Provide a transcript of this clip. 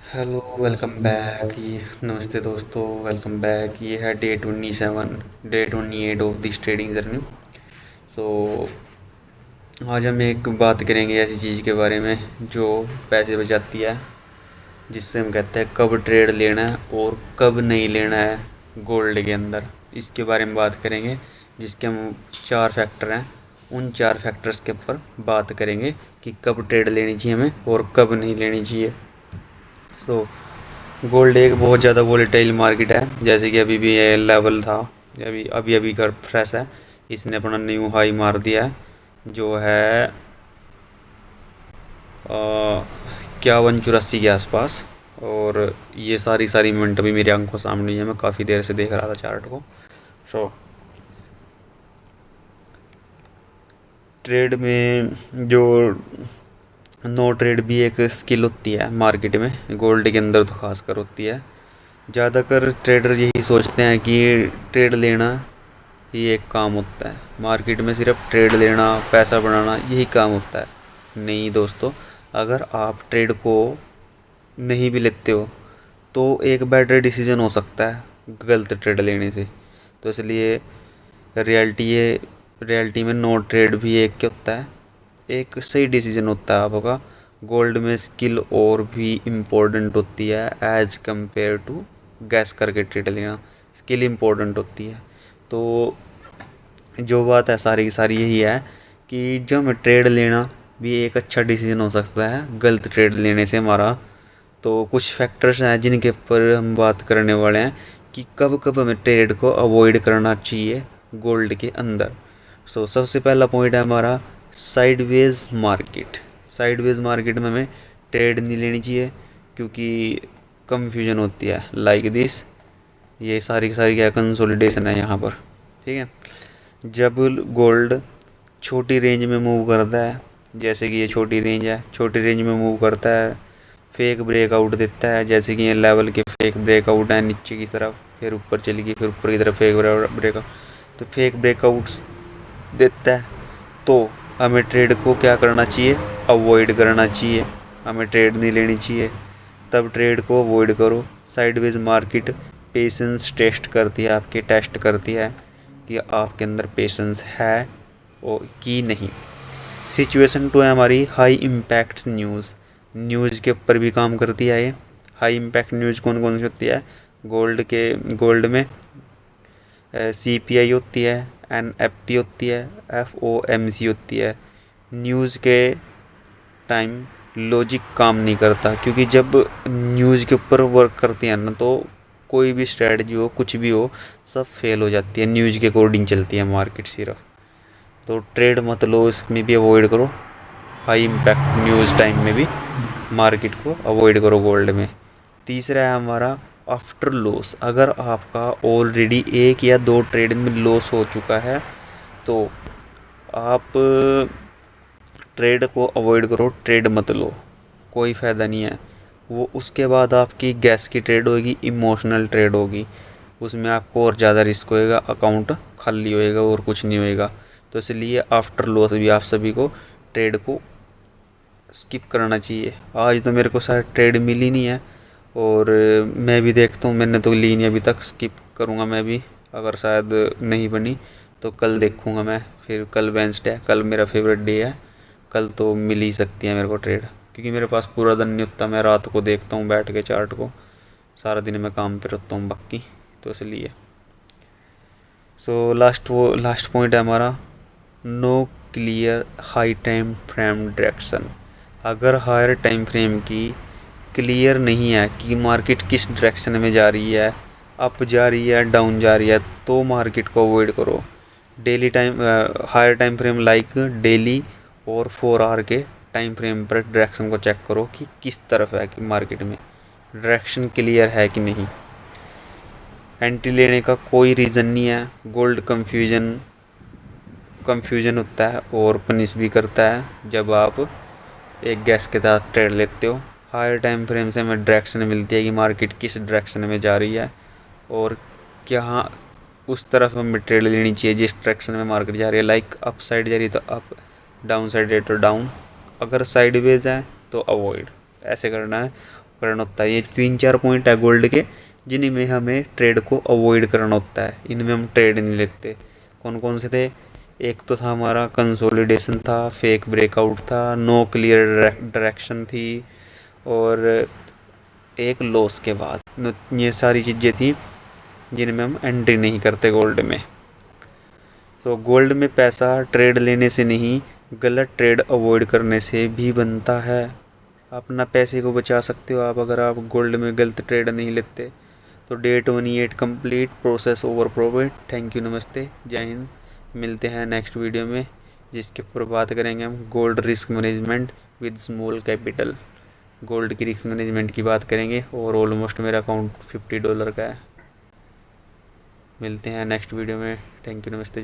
Hello, welcome back. ये नमस्ते दोस्तों, वेलकम बैक। ये है day 27, day 28 of this trading journey. So आज हम एक बात करेंगे ऐसी चीज़ के बारे में जो पैसे बचाती है, जिससे हम कहते हैं कब ट्रेड लेना है और कब नहीं लेना है गोल्ड के अंदर। इसके बारे में बात करेंगे, जिसके हम चार फैक्टर हैं। उन चार फैक्टर्स के ऊपर बात करेंगे कि कब ट्रेड लेनी चाहिए हमें और कब नहीं लेनी चाहिए। सो गोल्ड एक बहुत ज़्यादा वोलेटाइल मार्केट है, जैसे कि अभी भी ये लेवल था, अभी अभी अभी का फ्रेश है। इसने अपना न्यू हाई मार दिया है, जो है 5184 के आसपास। और ये सारी सारी इवेंट अभी मेरी आंखों सामने ही है, मैं काफ़ी देर से देख रहा था चार्ट को। सो ट्रेड में जो नो ट्रेड भी एक स्किल होती है मार्केट में, गोल्ड के अंदर तो खासकर होती है। ज़्यादातर ट्रेडर यही सोचते हैं कि ट्रेड लेना ये एक काम होता है मार्केट में, सिर्फ ट्रेड लेना पैसा बनाना यही काम होता है। नहीं दोस्तों, अगर आप ट्रेड को नहीं भी लेते हो तो एक बेटर डिसीजन हो सकता है गलत ट्रेड लेने से। तो इसलिए रियलिटी में नो ट्रेड भी एक क्या होता है, एक सही डिसीजन होता है आपका। गोल्ड में स्किल और भी इम्पोर्टेंट होती है एज कंपेयर टू गैस करके ट्रेड लेना। स्किल इम्पोर्टेंट होती है। तो जो बात है सारी की सारी यही है कि जो हमें ट्रेड लेना भी एक अच्छा डिसीजन हो सकता है गलत ट्रेड लेने से हमारा। तो कुछ फैक्टर्स हैं जिनके ऊपर हम बात करने वाले हैं कि कब कब हमें ट्रेड को अवॉइड करना चाहिए गोल्ड के अंदर। सबसे पहला पॉइंट है हमारा साइडवेज मार्केट। साइडवेज मार्केट में हमें ट्रेड नहीं लेनी चाहिए, क्योंकि कंफ्यूजन होती है लाइक दिस। ये सारी की सारी क्या कंसोलिडेशन है यहाँ पर, ठीक है। जब गोल्ड छोटी रेंज में मूव करता है, जैसे कि ये छोटी रेंज है, छोटी रेंज में मूव करता है, फेक ब्रेकआउट देता है, जैसे कि ये लेवल के फेक ब्रेकआउट है नीचे की तरफ, फिर ऊपर चली गई, फिर ऊपर की तरफ फेक ब्रेकआउट। तो फेक ब्रेकआउट्स देता है तो हमें ट्रेड को क्या करना चाहिए, अवॉइड करना चाहिए। हमें ट्रेड नहीं लेनी चाहिए, तब ट्रेड को अवॉइड करो। साइडवेज मार्केट पेशेंस टेस्ट करती है, आपके टेस्ट करती है कि आपके अंदर पेशेंस है और कि नहीं। सिचुएशन टू है हमारी हाई इम्पैक्ट न्यूज़। न्यूज़ के ऊपर भी काम करती है ये। हाई इम्पैक्ट न्यूज़ कौन कौन सी होती है गोल्ड में? सी पी आई होती है, एन एफ पी होती है, एफ ओ एम सी होती है। न्यूज़ के टाइम लॉजिक काम नहीं करता, क्योंकि जब न्यूज़ के ऊपर वर्क करती है ना, तो कोई भी स्ट्रेटजी हो, कुछ भी हो, सब फेल हो जाती है। न्यूज़ के अकॉर्डिंग चलती है मार्केट सिर्फ। तो ट्रेड मत लो, इसमें भी अवॉइड करो। हाई इम्पैक्ट न्यूज़ टाइम में भी मार्केट को अवॉइड करो गोल्ड में। तीसरा है हमारा आफ्टर लॉस। अगर आपका ऑलरेडी एक या दो ट्रेड में लॉस हो चुका है तो आप ट्रेड को अवॉइड करो, ट्रेड मत लो, कोई फ़ायदा नहीं है। वो उसके बाद आपकी गैस की ट्रेड होगी, इमोशनल ट्रेड होगी, उसमें आपको और ज़्यादा रिस्क होएगा, अकाउंट खाली होएगा और कुछ नहीं होएगा। तो इसलिए आफ्टर लॉस भी आप सभी को ट्रेड को स्किप करना चाहिए। आज तो मेरे को शायद ट्रेड मिली नहीं है, और मैं भी देखता हूँ, मैंने तो ली नहीं अभी तक, स्किप करूँगा मैं भी। अगर शायद नहीं बनी तो कल देखूँगा मैं। फिर कल वेंसडे है, कल मेरा फेवरेट डे है, कल तो मिल ही सकती है मेरे को ट्रेड, क्योंकि मेरे पास पूरा दिन नहीं होता। मैं रात को देखता हूँ बैठ के चार्ट को, सारा दिन मैं काम पे रहता हूँ बाकी, तो इसलिए। लास्ट पॉइंट है हमारा no clear high time frame direction. अगर हायर टाइम फ्रेम की क्लियर नहीं है कि मार्केट किस डायरेक्शन में जा रही है, अप जा रही है, डाउन जा रही है, तो मार्केट को अवॉइड करो। Daily time higher time frame like daily और 4 आवर के टाइम फ्रेम पर डायरेक्शन को चेक करो कि किस तरफ है कि मार्केट में डायरेक्शन क्लियर है कि नहीं। एंट्री लेने का कोई रीज़न नहीं है। गोल्ड कंफ्यूजन होता है और पनिश भी करता है जब आप एक गैस के साथ ट्रेड लेते हो। हायर टाइम फ्रेम से हमें डायरेक्शन मिलती है कि मार्केट किस डायरेक्शन में जा रही है, और क्या उस तरफ हमें ट्रेड लेनी चाहिए जिस डायरेक्शन में मार्केट जा रही है। लाइक अप साइड जा रही है तो अप, डाउन साइड है तो डाउन, अगर साइडवेज है तो अवॉइड, ऐसे करना है। करना होता है। ये 3-4 पॉइंट है गोल्ड के जिन्हीं में हमें ट्रेड को अवॉइड करना होता है, इनमें हम ट्रेड नहीं लेते। कौन कौन से थे? एक तो था हमारा कंसोलिडेशन था, फेक ब्रेकआउट था, नो क्लियर डायरेक्शन थी, और एक लॉस के बाद, ये सारी चीज़ें थी जिनमें हम एंट्री नहीं करते गोल्ड में। तो गोल्ड में पैसा ट्रेड लेने से नहीं, गलत ट्रेड अवॉइड करने से भी बनता है। अपना पैसे को बचा सकते हो आप अगर आप गोल्ड में गलत ट्रेड नहीं लेते। तो day 28 complete, process over profit. Thank you, नमस्ते, जय हिंद। मिलते हैं नेक्स्ट वीडियो में, जिसके ऊपर बात करेंगे हम gold risk management with small capital. Gold की रिस्क मैनेजमेंट की बात करेंगे, और ऑलमोस्ट मेरा अकाउंट $50 का है। मिलते हैं नेक्स्ट वीडियो में। थैंक यू, नमस्ते।